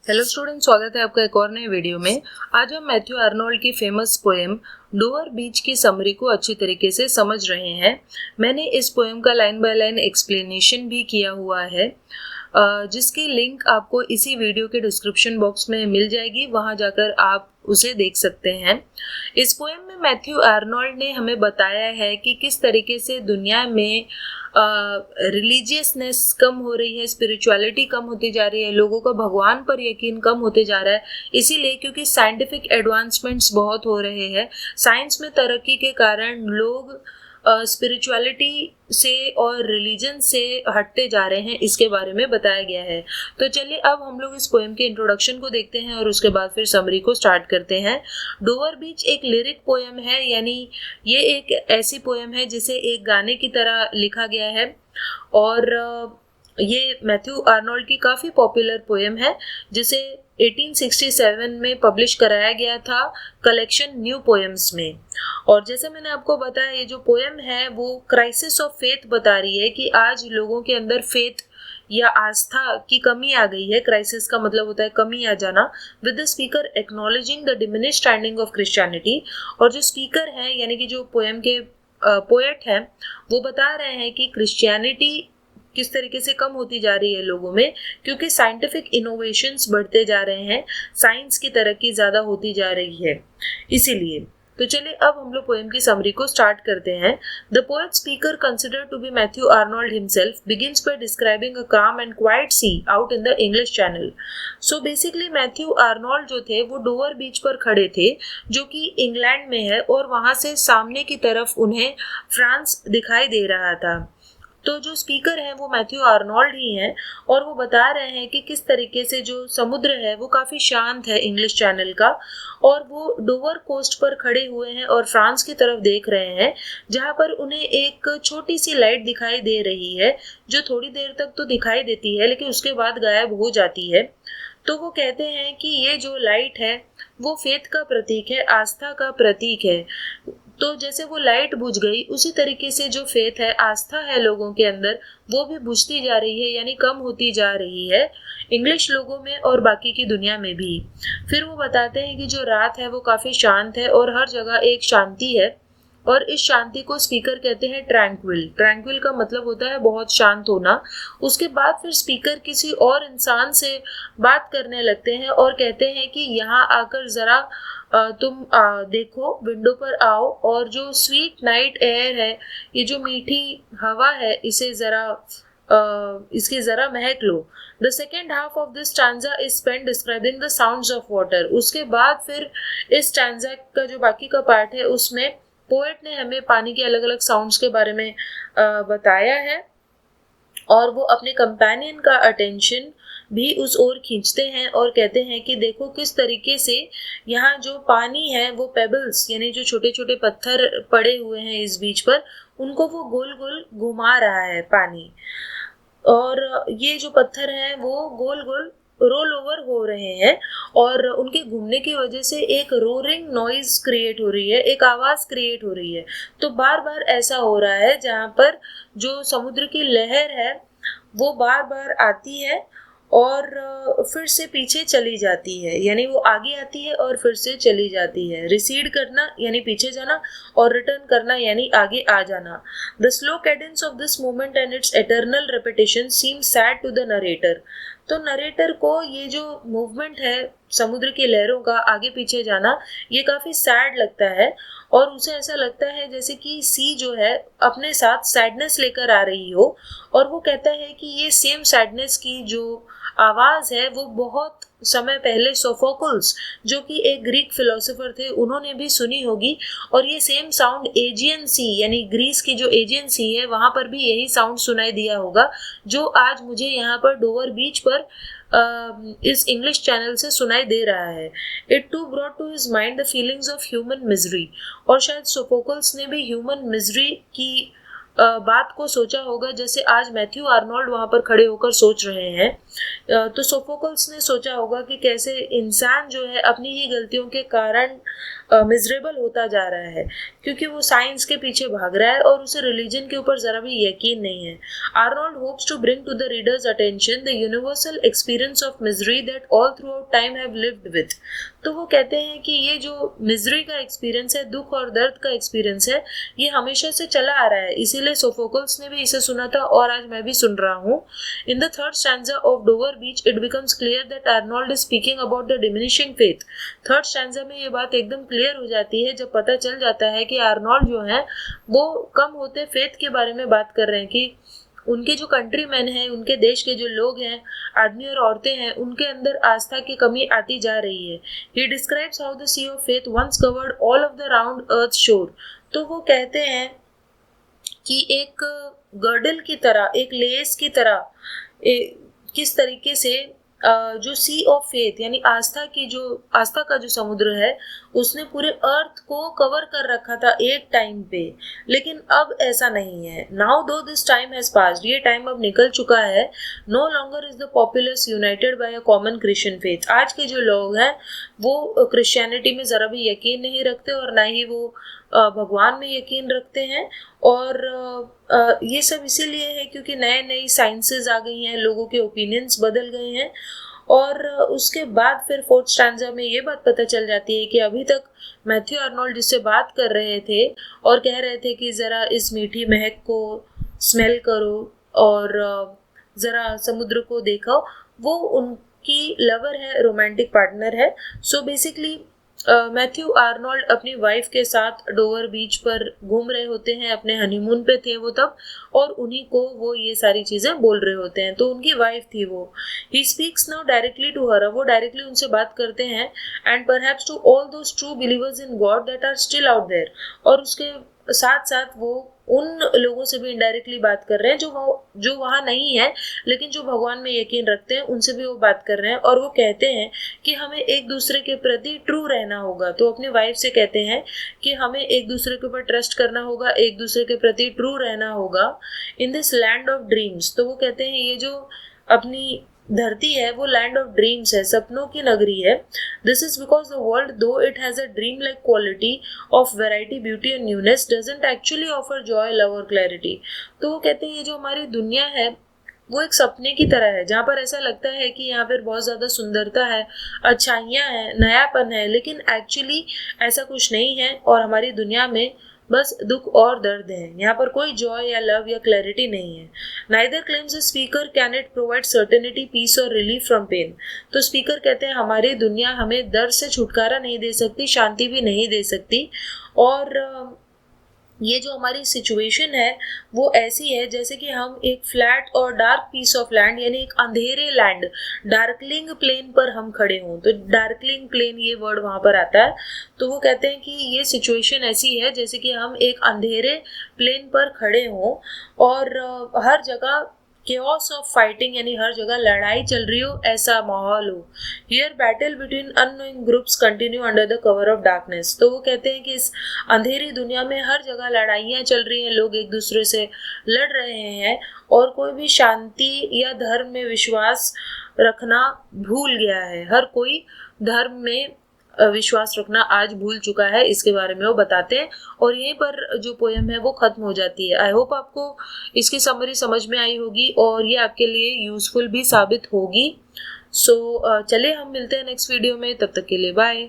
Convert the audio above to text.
Hello student, स्वागत है आपका एक और नए वीडियो में। आज हम मैथ्यू आर्नोल्ड की फेमस पोएम डोवर बीच की समरी को अच्छी तरीके से समझ रहे हैं। मैंने इस पोएम का लाइन बाय लाइन एक्सप्लेनेशन भी किया हुआ है, जिसकी लिंक आपको इसी वीडियो के डिस्क्रिप्शन बॉक्स में मिल जाएगी, वहां जाकर आप उसे देख सकते हैं। इस पोएम में मैथ्यू आर्नोल्ड ने हमें बताया है कि किस तरीके से दुनिया में रिलीजियसनेस कम हो रही है, स्पिरिचुअलिटी कम होती जा रही है, लोगों का भगवान पर यकीन कम होते जा रहा है। इसीलिए क्योंकि साइंटिफिक एडवांसमेंट्स बहुत हो रहे हैं, साइंस में तरक्की के कारण लोग स्पिरिचुअलिटी से और रिलीजन से हटते जा रहे हैं, इसके बारे में बताया गया है। तो चलिए अब हम लोग इस पोएम के इंट्रोडक्शन को देखते हैं और उसके बाद फिर समरी को स्टार्ट करते हैं। डोवर बीच एक लिरिक पोएम है, यानी ये एक ऐसी पोएम है जिसे एक गाने की तरह लिखा गया है और ये मैथ्यू आर्नोल्ड की काफ़ी पॉपुलर पोएम है, जिसे 1867 में पब्लिश कराया गया था कलेक्शन न्यू पोएम्स में। और जैसे मैंने आपको बताया, ये जो पोएम है वो क्राइसिस ऑफ फेथ बता रही है कि आज लोगों के अंदर फेथ या आस्था की कमी आ गई है। क्राइसिस का मतलब होता है कमी आ जाना। With the speaker acknowledging the diminished standing of Christianity. और जो स्पीकर हैं यानी कि जो पोएम के पोएट हैं, वो बता रहे हैं कि क्रिश्चियनिटी किस तरीके से कम होती जा रही है लोगों में, क्योंकि साइंटिफिक इनोवेशंस बढ़ते जा रहे हैं, साइंस की तरक्की ज़्यादा होती जा रही है, इसीलिए। तो चलिए अब हम लोग पोएम की समरी को स्टार्ट करते हैं। The poet speaker considered to be Matthew Arnold himself begins by describing a calm and quiet sea out in the English Channel. So basically Matthew Arnold जो थे वो डोवर बीच पर खड़े थे, जो कि इंग्लैंड में है, और वहां से सामने की तरफ उन्हें फ्रांस दिखाई दे रहा था। तो जो स्पीकर हैं वो मैथ्यू आर्नोल्ड ही हैं, और वो बता रहे हैं कि किस तरीके से जो समुद्र है वो काफ़ी शांत है इंग्लिश चैनल का, और वो डोवर कोस्ट पर खड़े हुए हैं और फ्रांस की तरफ देख रहे हैं, जहाँ पर उन्हें एक छोटी सी लाइट दिखाई दे रही है, जो थोड़ी देर तक तो दिखाई देती है लेकिन उसके बाद गायब हो जाती है। तो वो कहते हैं कि ये जो लाइट है वो फेथ का प्रतीक है, आस्था का प्रतीक है। तो जैसे वो लाइट बुझ गई, उसी तरीके से जो फेथ है, आस्था है लोगों के अंदर, वो भी बुझती जा रही है, यानी कम होती जा रही है इंग्लिश लोगों में और बाकी की दुनिया में भी। फिर वो बताते हैं कि जो रात है वो काफ़ी शांत है और हर जगह एक शांति है, और इस शांति को स्पीकर कहते हैं ट्रैंक्विल। ट्रैंक्विल का मतलब होता है बहुत शांत होना। उसके बाद फिर स्पीकर किसी और इंसान से बात करने लगते हैं और कहते हैं कि यहाँ आकर ज़रा तुम देखो, विंडो पर आओ, और जो स्वीट नाइट एयर है, ये जो मीठी हवा है, इसे ज़रा इसकी ज़रा महक लो। The second half of this stanza is spent describing the sounds of water. उसके बाद फिर इस स्टैंजा का जो बाकी का पार्ट है उसमें पोएट ने हमें पानी के अलग अलग साउंड्स के बारे में बताया है, और वो अपने कंपेनियन का अटेंशन भी उस ओर खींचते हैं और कहते हैं कि देखो किस तरीके से यहाँ जो पानी है वो पेबल्स, यानी जो छोटे छोटे पत्थर पड़े हुए हैं इस बीच पर, उनको वो गोल गोल घुमा रहा है पानी, और ये जो पत्थर हैं वो गोल गोल रोल ओवर हो रहे हैं, और उनके घूमने की वजह से एक रोरिंग नॉइज क्रिएट हो रही है, एक आवाज़ क्रिएट हो रही है। तो बार बार ऐसा हो रहा है जहाँ पर जो समुद्र की लहर है वो बार बार आती है और फिर से पीछे चली जाती है, यानी वो आगे आती है और फिर से चली जाती है। रिसीड करना यानी पीछे जाना, और रिटर्न करना यानी आगे आ जाना। The slow cadence of this movement and its eternal repetition seem sad to the narrator. तो नरेटर को ये जो मूवमेंट है समुद्र की लहरों का आगे पीछे जाना, ये काफ़ी सैड लगता है, और उसे ऐसा लगता है जैसे कि सी जो है अपने साथ सैडनेस लेकर आ रही हो। और वो कहता है कि ये सेम सैडनेस की जो आवाज़ है वो बहुत समय पहले सोफोकल्स, जो कि एक ग्रीक फिलोसोफर थे, उन्होंने भी सुनी होगी, और ये सेम साउंड एजियन सी, यानी ग्रीस की जो एजियन सी है वहाँ पर भी यही साउंड सुनाई दिया होगा, जो आज मुझे यहाँ पर डोवर बीच पर इस इंग्लिश चैनल से सुनाई दे रहा है। It too brought to his mind the feelings of human misery. और शायद सोफोकल्स ने भी ह्यूमन मिजरी की बात को सोचा होगा जैसे आज मैथ्यू आर्नोल्ड वहाँ पर खड़े होकर सोच रहे हैं। तो सोफोकल्स ने सोचा होगा कि कैसे इंसान जो है अपनी ही गलतियों के कारण मिजरेबल होता जा रहा है, क्योंकि वो साइंस के पीछे भाग रहा है और उसे रिलीजन के ऊपर जरा भी यकीन नहीं है। Arnold hopes to bring to the readers attention the universal experience of misery that all throughout time have lived with. तो वो कहते हैं कि ये जो मिजरी का एक्सपीरियंस है, दुख और दर्द का एक्सपीरियंस है, ये हमेशा से चला आ रहा है। इसीलिए सोफोकल्स ने भी इसे सुना था और आज मैं भी सुन रहा हूँ। In the third stanza of Dover beach it becomes clear that Arnold is speaking about the diminishing faith. Third stanza में ये बात एकदम क्लियर हो जाती है जब पता चल जाता है कि आर्नोल्ड जो है वो कम होते फेथ के बारे में बात कर रहे हैं, कि उनके जो कंट्री मैन हैं, उनके देश के जो लोग हैं, आदमी और औरतें हैं, उनके अंदर आस्था की कमी आती जा रही है। He describes how the sea of faith once covered all of the round earth shore. तो वो कहते हैं कि एक गर्डल की तरह, एक लेस की तरह, किस तरीके से जो सी ऑफ फेथ यानी आस्था का जो समुद्र है उसने पूरे अर्थ को कवर कर रखा था एक टाइम पे, लेकिन अब ऐसा नहीं है। Now though this time has passed, ये टाइम अब निकल चुका है। No longer is the populace united by a common Christian faith. आज के जो लोग हैं वो क्रिश्चियनिटी में जरा भी यकीन नहीं रखते और ना ही वो भगवान में यकीन रखते हैं। और ये सब इसीलिए है क्योंकि नए नई साइंसेस आ गई हैं, लोगों के ओपिनियंस बदल गए हैं। और उसके बाद फिर फोर्थ स्टैंजा में ये बात पता चल जाती है कि अभी तक मैथ्यू आर्नोल्ड जिससे बात कर रहे थे और कह रहे थे कि ज़रा इस मीठी महक को स्मेल करो और ज़रा समुद्र को देखो, वो उनकी लवर है, रोमांटिक पार्टनर है। सो बेसिकली मैथ्यू आर्नोल्ड अपनी वाइफ के साथ डोवर बीच पर घूम रहे होते हैं, अपने हनीमून पे थे वो तब, और उन्हीं को वो ये सारी चीज़ें बोल रहे होते हैं। तो उनकी वाइफ थी वो। He speaks now directly to her, वो डायरेक्टली उनसे बात करते हैं। And perhaps to all those true believers in God that are still out there, और उसके साथ साथ वो उन लोगों से भी इनडायरेक्टली बात कर रहे हैं जो वहाँ नहीं है लेकिन जो भगवान में यकीन रखते हैं, उनसे भी वो बात कर रहे हैं। और वो कहते हैं कि हमें एक दूसरे के प्रति ट्रू रहना होगा। तो अपनी वाइफ से कहते हैं कि हमें एक दूसरे के ऊपर ट्रस्ट करना होगा, एक दूसरे के प्रति ट्रू रहना होगा in this land of dreams. तो वो कहते हैं ये जो अपनी धरती है वो लैंड ऑफ ड्रीम्स है, सपनों की नगरी है। This is because the world though it has a dream like quality of variety, beauty and newness doesn't actually offer joy, love और क्लैरिटी। तो वो कहते हैं ये जो हमारी दुनिया है वो एक सपने की तरह है, जहाँ पर ऐसा लगता है कि यहाँ पर बहुत ज़्यादा सुंदरता है, अच्छाइयाँ हैं, नयापन है, लेकिन एक्चुअली ऐसा कुछ नहीं है। और हमारी दुनिया में बस दुख और दर्द है, यहाँ पर कोई जॉय या लव या क्लैरिटी नहीं है। Neither claims the speaker can it provide certainty, peace और रिलीफ फ्रॉम पेन। तो स्पीकर कहते हैं हमारी दुनिया हमें दर्द से छुटकारा नहीं दे सकती, शांति भी नहीं दे सकती। और ये जो हमारी सिचुएशन है वो ऐसी है जैसे कि हम एक फ्लैट और डार्क पीस ऑफ लैंड यानी एक अंधेरे लैंड, डार्कलिंग प्लेन पर हम खड़े हों। तो डार्कलिंग प्लेन ये वर्ड वहाँ पर आता है। तो वो कहते हैं कि ये सिचुएशन ऐसी है जैसे कि हम एक अंधेरे प्लेन पर खड़े हों और हर जगह chaos ऑफ फाइटिंग यानी हर जगह लड़ाई चल रही हो, ऐसा माहौल हो। Here battle between annoying groups continue under the cover of darkness. तो वो कहते हैं कि इस अंधेरी दुनिया में हर जगह लड़ाइयाँ चल रही हैं, लोग एक दूसरे से लड़ रहे हैं और कोई भी शांति या धर्म में विश्वास रखना भूल गया है। हर कोई धर्म में विश्वास रखना आज भूल चुका है, इसके बारे में वो बताते हैं। और यहीं पर जो पोयम है वो खत्म हो जाती है। आई होप आपको इसकी समरी समझ में आई होगी और ये आपके लिए यूजफुल भी साबित होगी। सो चलिए हम मिलते हैं नेक्स्ट वीडियो में, तब तक के लिए बाय।